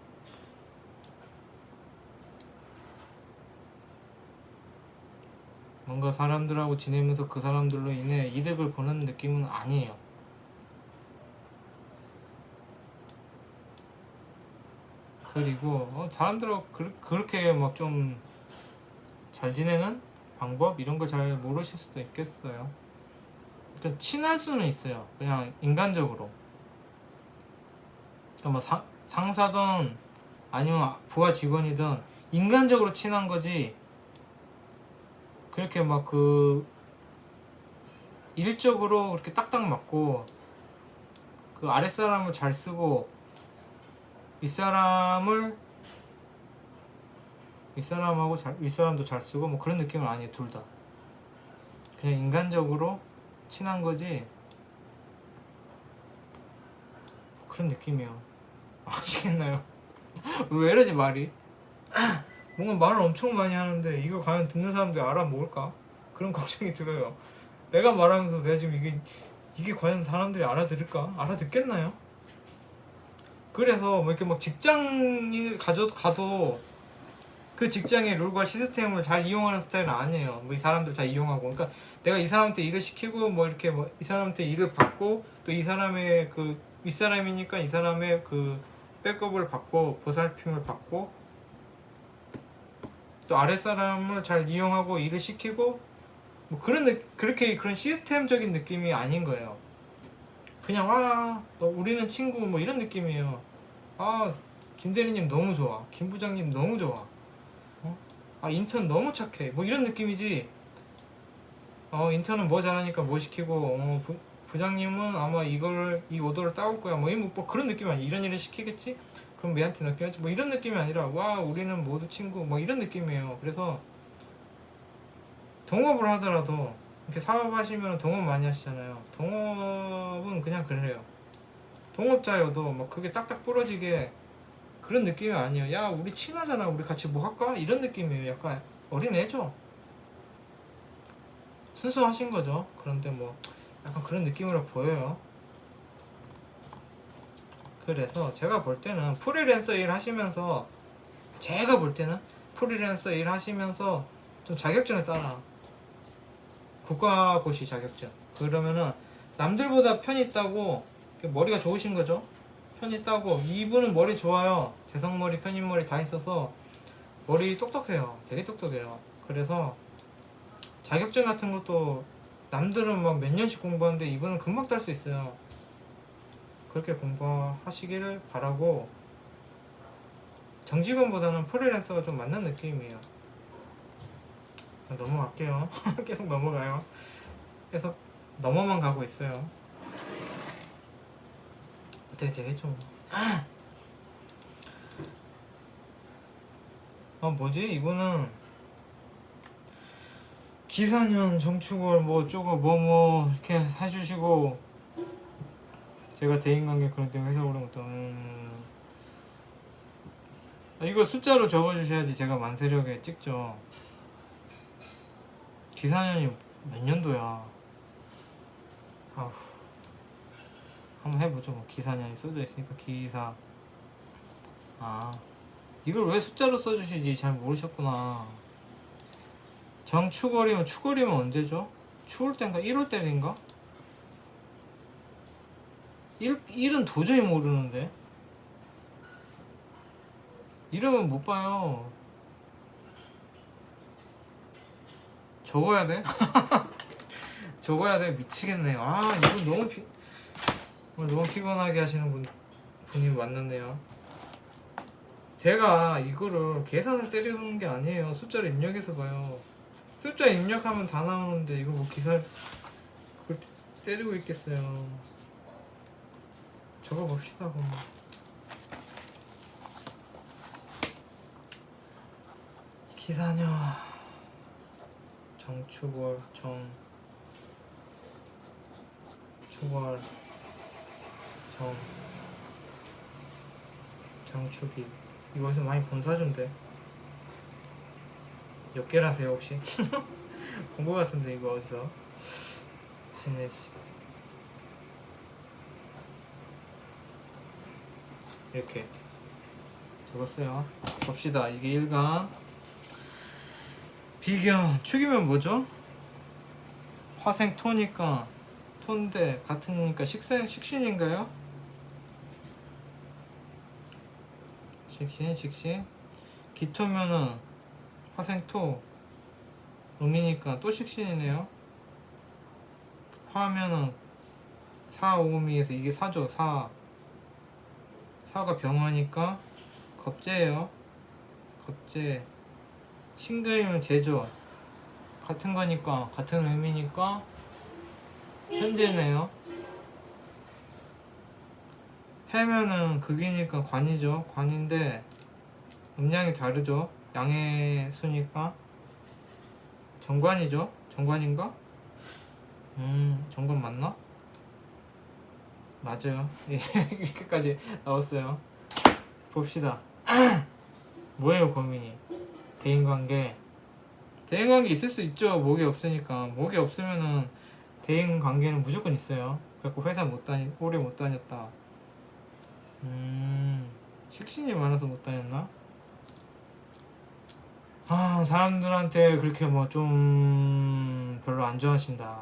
뭔가 사람들하고 지내면서 그 사람들로 인해 이득을 보는 느낌은 아니에요. 그리고 사람들하고 그렇게 막 좀 잘 지내는 방법 이런 걸 잘 모르실 수도 있겠어요. 그러니까 친할 수는 있어요. 그냥 인간적으로. 그러니까 뭐 상사든 아니면 부하 직원이든 인간적으로 친한 거지. 그렇게 막 그 일적으로 그렇게 딱딱 맞고 그 아랫사람을 잘 쓰고 윗사람을 윗사람하고 윗사람도 잘 쓰고 뭐 그런 느낌은 아니에요. 둘 다 그냥 인간적으로 친한 거지 그런 느낌이에요. 아시겠나요? 왜 이러지 말이? 뭔가 말을 엄청 많이 하는데 이거 과연 듣는 사람들이 알아먹을까? 그런 걱정이 들어요. 내가 말하면서 내가 지금 이게 과연 사람들이 알아들을까? 알아듣겠나요? 그래서 뭐 이렇게 막 직장을 가도 그 직장의 룰과 시스템을 잘 이용하는 스타일은 아니에요. 뭐 이 사람들 잘 이용하고, 그러니까 내가 이 사람한테 일을 시키고 뭐 이렇게 뭐 이 사람한테 일을 받고 또 이 사람의 그 윗사람이니까 이 사람의 그 백업을 받고 보살핌을 받고 또 아랫사람을 잘 이용하고 일을 시키고 뭐 그렇게 그런 시스템적인 느낌이 아닌 거예요. 그냥 우리는 친구 뭐 이런 느낌이에요. 김 대리님 너무 좋아. 김 부장님 너무 좋아. 인턴 너무 착해. 뭐 이런 느낌이지. 인턴은 뭐 잘하니까 뭐 시키고 부장님은 아마 이 오더를 따올 거야. 뭐 그런 느낌이 아니야. 이런 일을 시키겠지? 그럼 얘한테 맡겨야지. 뭐 이런 느낌이 아니라 우리는 모두 친구 뭐 이런 느낌이에요. 그래서 동업을 하더라도 이렇게 사업하시면 동업 많이 하시잖아요. 동업은 그냥 그래요. 동업자여도 막 그게 딱딱 부러지게 그런 느낌이 아니에요. 야 우리 친하잖아. 우리 같이 뭐 할까? 이런 느낌이에요. 약간 어린애죠. 순수하신 거죠. 그런데 뭐 약간 그런 느낌으로 보여요. 그래서 제가 볼 때는 프리랜서 일 하시면서 좀 자격증을 따라. 국가고시 자격증. 그러면은 남들보다 편이 있다고 머리가 좋으신 거죠. 편이 있다고. 이분은 머리 좋아요. 재성머리, 편인머리 다 있어서 머리 똑똑해요. 되게 똑똑해요. 그래서 자격증 같은 것도 남들은 막 몇 년씩 공부하는데 이분은 금방 딸 수 있어요. 그렇게 공부하시기를 바라고, 정직원보다는 프리랜서가 좀 맞는 느낌이에요. 넘어갈게요. 계속 넘어가요. 계속 넘어만 가고 있어요. 어떻게 되겠죠. 뭐지? 이분은 기사년 정축을 뭐 어쩌고 뭐 이렇게 해주시고, 제가 대인관계 그런 때문에 회사 오른 것도 이거 숫자로 적어주셔야지 제가 만세력에 찍죠. 기사년이 몇 년도야? 한번 해보죠. 뭐 기사년이 써져 있으니까 기사. 이걸 왜 숫자로 써주시지? 잘 모르셨구나. 추월이면 언제죠? 추울 때인가? 1월 때인가? 1은 도저히 모르는데. 이름은 못 봐요. 적어야 돼? 적어야 돼? 미치겠네. 이분 너무 피곤하게 하시는 분이 왔는데요. 제가 이거를 계산을 때리는 게 아니에요. 숫자를 입력해서 봐요. 숫자 입력하면 다 나오는데 이거 뭐 기사를 그걸 때리고 있겠어요. 적어봅시다. 그럼. 기사녀 정축월 정축월 정 정축이 이거 어디서 많이 본 사주인데 몇 개라세요 혹시? 본 거 같은데 이거 어디서? 신혜씨 이렇게 적었어요. 봅시다. 이게 일간 비견 축이면 뭐죠? 화생 토니까 토인데 같으니까 식신인가요? 식신 기토면은 화생토 음이니까 또 식신이네요. 화면은 사오미에서 이게 사죠. 사가 병화니까 겁재예요. 겁재. 신금이면 재죠. 같은 거니까 같은 의미니까 현재네요. 해면은 극이니까 관이죠. 관인데 음양이 다르죠. 양의 수니까 정관이죠. 정관인가? 정관 맞나? 맞아요. 이렇게까지 나왔어요. 봅시다. 뭐예요 고민이? 대인관계 있을 수 있죠. 목이 없으니까. 목이 없으면은 대인관계는 무조건 있어요. 그래갖고 회사 오래 못 다녔다. 식신이 많아서 못 다녔나? 사람들한테 그렇게 뭐 좀 별로 안 좋아하신다.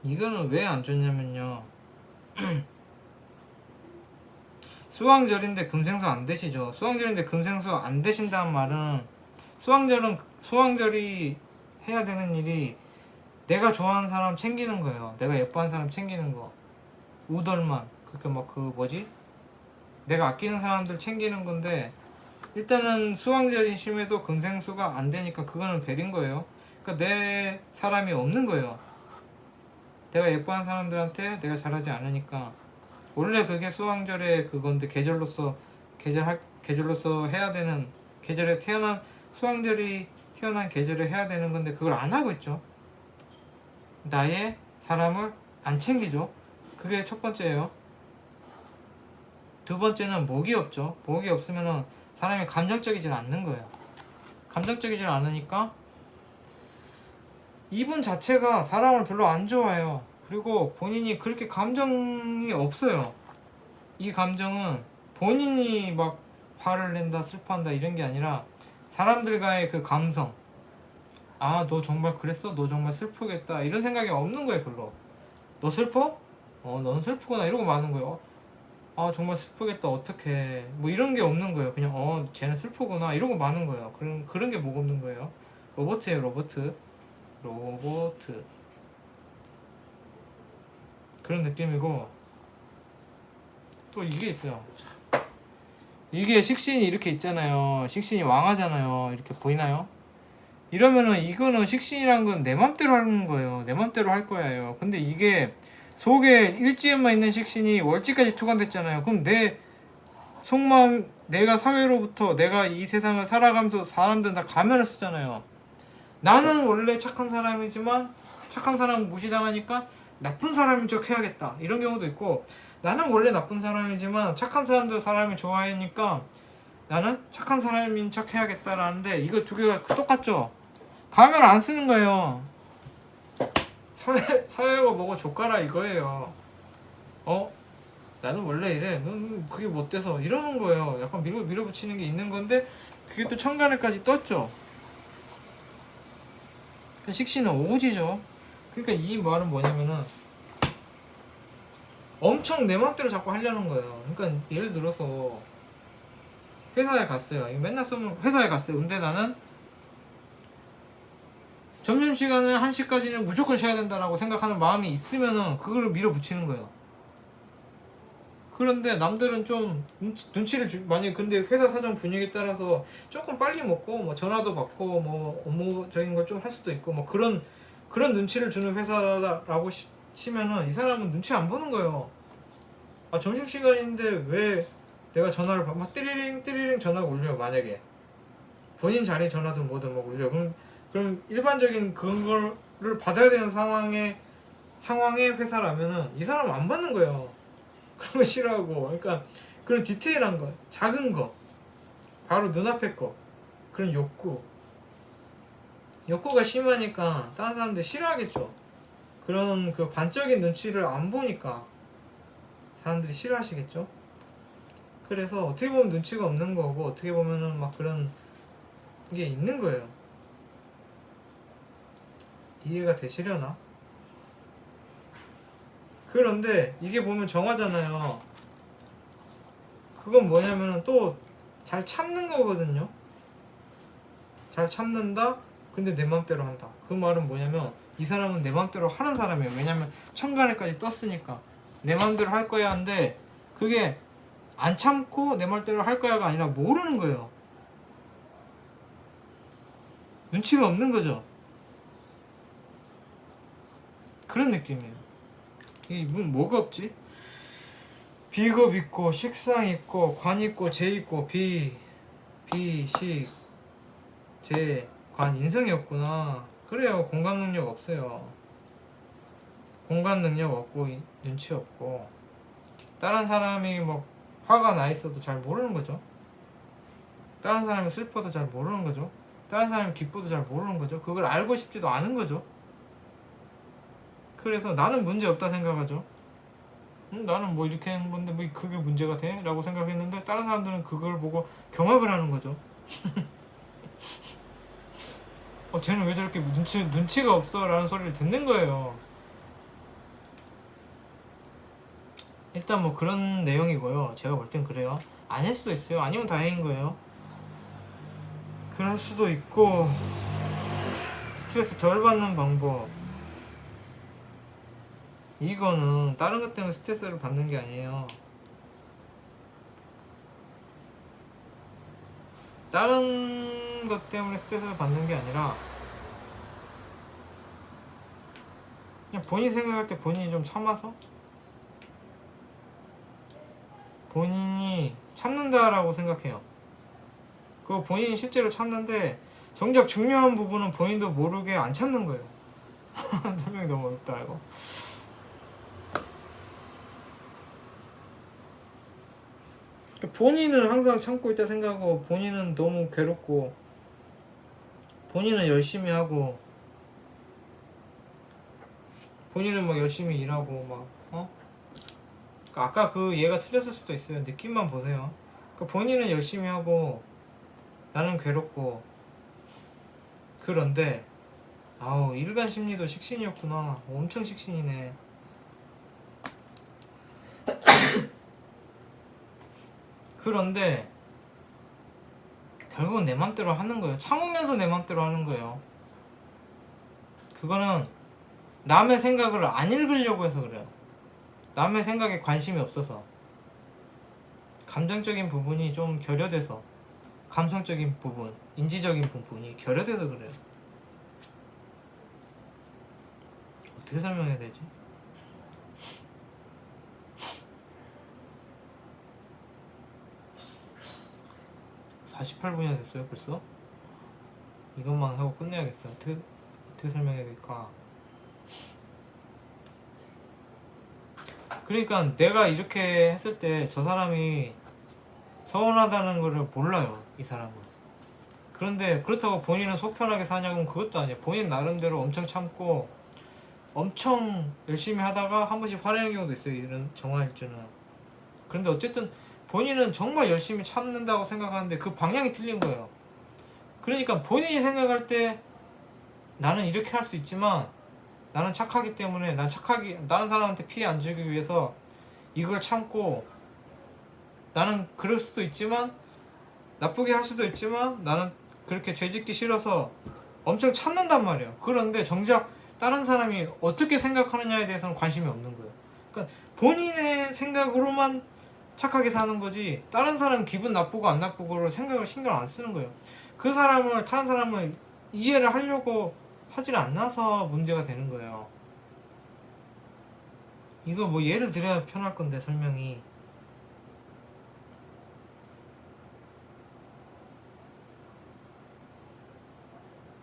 이거는 왜 안 좋냐면요. 수왕절인데 금생수 안 되시죠. 수왕절인데 금생수 안 되신다는 말은 수왕절이 해야 되는 일이 내가 좋아하는 사람 챙기는 거예요. 내가 예뻐하는 사람 챙기는 거. 우덜만 그렇게 막 그 뭐지? 내가 아끼는 사람들 챙기는 건데 일단은 수왕절이 심해도 금생수가 안 되니까 그거는 벨인 거예요. 그러니까 내 사람이 없는 거예요. 내가 예뻐하는 사람들한테 내가 잘하지 않으니까. 원래 그게 수왕절의 그건데 계절로서 해야 되는 계절에 태어난 수왕절이 태어난 계절에 해야 되는 건데 그걸 안 하고 있죠. 나의 사람을 안 챙기죠. 그게 첫 번째예요. 두 번째는 목이 없죠. 목이 없으면은 사람이 감정적이질 않는 거예요. 감정적이질 않으니까 이분 자체가 사람을 별로 안 좋아해요. 그리고 본인이 그렇게 감정이 없어요. 이 감정은 본인이 막 화를 낸다, 슬퍼한다 이런 게 아니라 사람들과의 그 감성. 너 정말 그랬어? 너 정말 슬프겠다. 이런 생각이 없는 거예요, 별로. 너 슬퍼? 넌 슬프구나. 이러고 마는 거예요. 정말 슬프겠다. 어떡해. 뭐 이런 게 없는 거예요. 그냥 쟤는 슬프구나. 이러고 마는 거예요. 그런 게 뭐가 없는 거예요. 로봇이에요, 로봇. 그런 느낌이고 또 이게 있어요. 이게 식신이 이렇게 있잖아요. 식신이 왕하잖아요. 이렇게 보이나요? 이러면은 이거는 식신이란 건 내 맘대로 하는 거예요. 내 맘대로 할 거예요. 근데 이게 속에 일지에만 있는 식신이 월지까지 투관됐잖아요. 그럼 내 속마음, 내가 사회로부터 내가 이 세상을 살아가면서 사람들은 다 가면을 쓰잖아요. 나는 원래 착한 사람이지만 착한 사람 무시당하니까 나쁜 사람인 척 해야겠다. 이런 경우도 있고 나는 원래 나쁜 사람이지만 착한 사람도 사람이 좋아하니까 나는 착한 사람인 척 해야겠다라는데 이거 두 개가 똑같죠? 가면 안 쓰는 거예요. 사회가 뭐고 족가라 이거예요. 나는 원래 이래. 넌 그게 못 돼서 이러는 거예요. 약간 밀어붙이는 게 있는 건데 그게 또 천간에까지 떴죠. 식신은 오지죠. 그러니까 이 말은 뭐냐면은 엄청 내 맘대로 자꾸 하려는 거예요. 그러니까 예를 들어서 회사에 갔어요. 이거 맨날 쓰면 회사에 갔어요. 근데 나는 점심시간에 1시까지는 무조건 쉬어야 된다라고 생각하는 마음이 있으면은 그걸 밀어붙이는 거예요. 그런데 남들은 좀 눈치를 만약에 근데 회사 사정 분위기에 따라서 조금 빨리 먹고 뭐 전화도 받고 뭐 업무적인 걸 좀 할 수도 있고 뭐 그런 눈치를 주는 회사라고 치면은 이 사람은 눈치 안 보는 거예요. 점심시간인데 왜 내가 전화를 막 띠리링 전화가 울려요. 만약에 본인 자리 전화든 뭐든 막 울려. 그럼 일반적인 그런 걸로 받아야 되는 상황의 회사라면은 이 사람은 안 받는 거예요. 그런 거 싫어하고. 그러니까 그런 디테일한 거, 작은 거, 바로 눈앞에 거, 그런 욕구가 심하니까 다른 사람들 싫어하겠죠. 그런 그 관적인 눈치를 안 보니까 사람들이 싫어하시겠죠. 그래서 어떻게 보면 눈치가 없는 거고, 어떻게 보면은 막 그런 게 있는 거예요. 이해가 되시려나? 그런데 이게 보면 정화잖아요. 그건 뭐냐면은 또 잘 참는 거거든요. 잘 참는다? 근데 내 맘대로 한다. 그 말은 뭐냐면 이 사람은 내 맘대로 하는 사람이에요. 왜냐면 천간에까지 떴으니까 내 맘대로 할 거야 한데, 그게 안 참고 내 말대로 할 거야가 아니라 모르는 거예요. 눈치가 없는 거죠. 그런 느낌이에요. 이게 뭐가 없지? 비겁 있고, 식상 있고, 관 있고, 재 있고, 식, 재, 관, 인성이 없구나. 그래요. 공감 능력 없어요. 공감 능력 없고, 눈치 없고. 다른 사람이 뭐 화가 나 있어도 잘 모르는 거죠. 다른 사람이 슬퍼도 잘 모르는 거죠. 다른 사람이 기뻐도 잘 모르는 거죠. 그걸 알고 싶지도 않은 거죠. 그래서 나는 문제 없다 생각하죠. 나는 뭐 이렇게 한 건데 뭐 그게 문제가 돼? 라고 생각했는데 다른 사람들은 그걸 보고 경악을 하는 거죠. 쟤는 왜 저렇게 눈치가 없어? 라는 소리를 듣는 거예요. 일단 뭐 그런 내용이고요. 제가 볼 땐 그래요. 아닐 수도 있어요. 아니면 다행인 거예요. 그럴 수도 있고, 스트레스 덜 받는 방법, 이거는 다른 것 때문에 스트레스를 받는 게 아니에요. 다른 것 때문에 스트레스를 받는 게 아니라 그냥 본인 생각할 때 본인이 좀 참아서, 본인이 참는다라고 생각해요. 그거 본인이 실제로 참는데 정작 중요한 부분은 본인도 모르게 안 참는 거예요. 설명이 너무 어렵다 이거. 본인은 항상 참고 있다 생각하고, 본인은 너무 괴롭고, 본인은 열심히 하고, 본인은 막 열심히 일하고 막 아까 그 얘가 틀렸을 수도 있어요. 느낌만 보세요. 본인은 열심히 하고 나는 괴롭고. 그런데 아우, 일간 심리도 식신이었구나. 엄청 식신이네. 그런데 결국은 내 맘대로 하는 거예요. 참으면서 내 맘대로 하는 거예요. 그거는 남의 생각을 안 읽으려고 해서 그래요. 남의 생각에 관심이 없어서, 감정적인 부분이 좀 결여돼서, 감성적인 부분, 인지적인 부분이 결여돼서 그래요. 어떻게 설명해야 되지? 48분이나 됐어요 벌써? 이것만 하고 끝내야겠어요. 어떻게 설명해야 될까? 그러니까 내가 이렇게 했을 때 저 사람이 서운하다는 거를 몰라요, 이 사람은. 그런데 그렇다고 본인은 속 편하게 사냐고는 그것도 아니에요. 본인 나름대로 엄청 참고 엄청 열심히 하다가 한 번씩 화내는 경우도 있어요, 이런 정화일주는. 그런데 어쨌든 본인은 정말 열심히 참는다고 생각하는데 그 방향이 틀린 거예요. 그러니까 본인이 생각할 때 나는 이렇게 할 수 있지만, 나는 착하기 때문에, 다른 사람한테 피해 안 주기 위해서 이걸 참고, 나는 그럴 수도 있지만, 나쁘게 할 수도 있지만, 나는 그렇게 죄짓기 싫어서 엄청 참는단 말이에요. 그런데 정작 다른 사람이 어떻게 생각하느냐에 대해서는 관심이 없는 거예요. 그러니까 본인의 생각으로만 착하게 사는 거지, 다른 사람 기분 나쁘고 안 나쁘고를 생각을 신경 안 쓰는 거예요. 다른 사람을 이해를 하려고 하질 않아서 문제가 되는 거예요. 이거 뭐 예를 들어야 편할 건데, 설명이.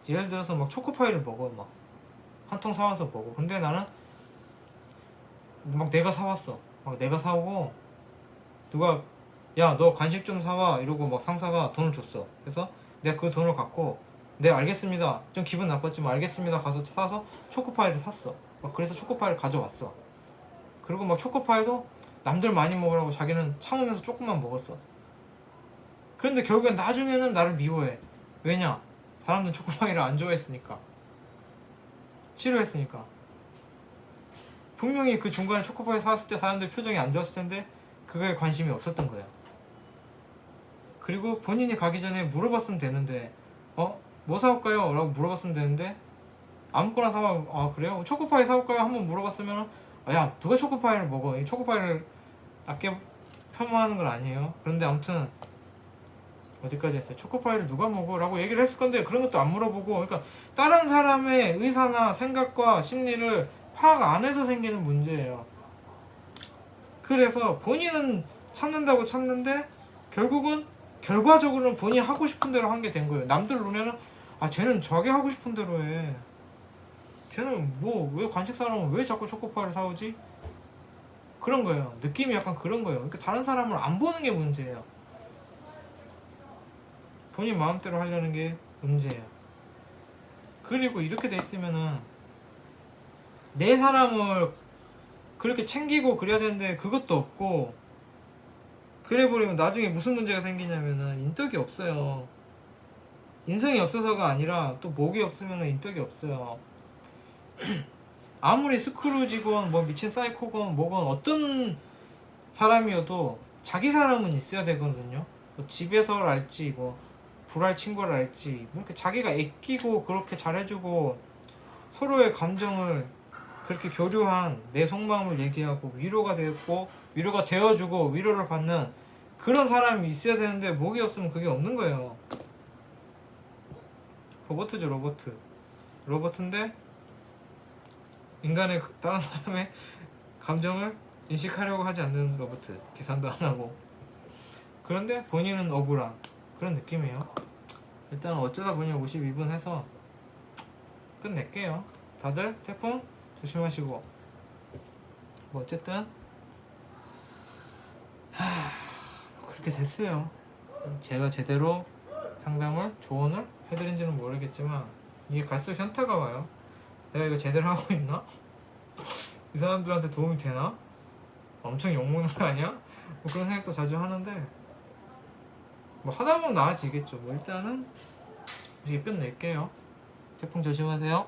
예를 들어서 막 초코파이를 먹어, 막 한 통 사와서 먹어. 근데 나는 막 내가 사왔어. 막 내가 사오고 누가 야 너 간식 좀 사와 이러고 막 상사가 돈을 줬어. 그래서 내가 그 돈을 갖고 네 알겠습니다. 좀 기분 나빴지만 알겠습니다. 가서 사서 초코파이를 샀어. 막 그래서 초코파이를 가져왔어. 그리고 막 초코파이도 남들 많이 먹으라고 자기는 참으면서 조금만 먹었어. 그런데 결국엔 나중에는 나를 미워해. 왜냐? 사람들은 초코파이를 안 좋아했으니까. 싫어했으니까. 분명히 그 중간에 초코파이 사왔을 때 사람들 표정이 안 좋았을 텐데 그거에 관심이 없었던 거야. 그리고 본인이 가기 전에 물어봤으면 되는데 뭐 사올까요? 라고 물어봤으면 되는데 아무거나 사와. 아 그래요? 초코파이 사올까요? 한번 물어봤으면 야 누가 초코파이를 먹어. 이 초코파이를 아껴 폄하하는 건 아니에요. 그런데 아무튼 어디까지 했어요? 초코파이를 누가 먹어? 라고 얘기를 했을 건데 그런 것도 안 물어보고. 그러니까 다른 사람의 의사나 생각과 심리를 파악 안 해서 생기는 문제예요. 그래서 본인은 참는다고 참는데 결국은 결과적으로는 본인이 하고 싶은 대로 한 게 된 거예요. 남들 눈에는 쟤는 자기 하고 싶은 대로 해. 쟤는 뭐 왜 간식 사람은 왜 자꾸 초코파이를 사오지? 그런 거예요. 느낌이 약간 그런 거예요. 그러니까 다른 사람을 안 보는 게 문제예요. 본인 마음대로 하려는 게 문제예요. 그리고 이렇게 돼 있으면은 내 사람을 그렇게 챙기고 그래야 되는데 그것도 없고 그래버리면 나중에 무슨 문제가 생기냐면은 인덕이 없어요. 인성이 없어서가 아니라 또 목이 없으면 인덕이 없어요. 아무리 스크루지건 뭐 미친 사이코건 뭐건 어떤 사람이어도 자기 사람은 있어야 되거든요. 뭐 집에서랄지 뭐 불알 친구랄지 뭐 이렇게 자기가 애끼고 그렇게 잘해주고 서로의 감정을 그렇게 교류한 내 속마음을 얘기하고 위로가 되고 위로가 되어주고 위로를 받는 그런 사람이 있어야 되는데 목이 없으면 그게 없는 거예요. 로버트죠. 로버트인데 인간의 다른 사람의 감정을 인식하려고 하지 않는 로버트. 계산도 안 하고. 그런데 본인은 억울한 그런 느낌이에요. 일단 어쩌다 보니 52분 해서 끝낼게요. 다들 태풍 조심하시고 뭐 어쨌든 그렇게 됐어요. 제가 제대로 상담을 조언을 해드린지는 모르겠지만 이게 갈수록 현타가 와요. 내가 이거 제대로 하고 있나? 이 사람들한테 도움이 되나? 엄청 욕먹는 거 아니야? 뭐 그런 생각도 자주 하는데 뭐 하다 보면 나아지겠죠. 뭐 일단은 이렇게 끝낼게요. 태풍 조심하세요.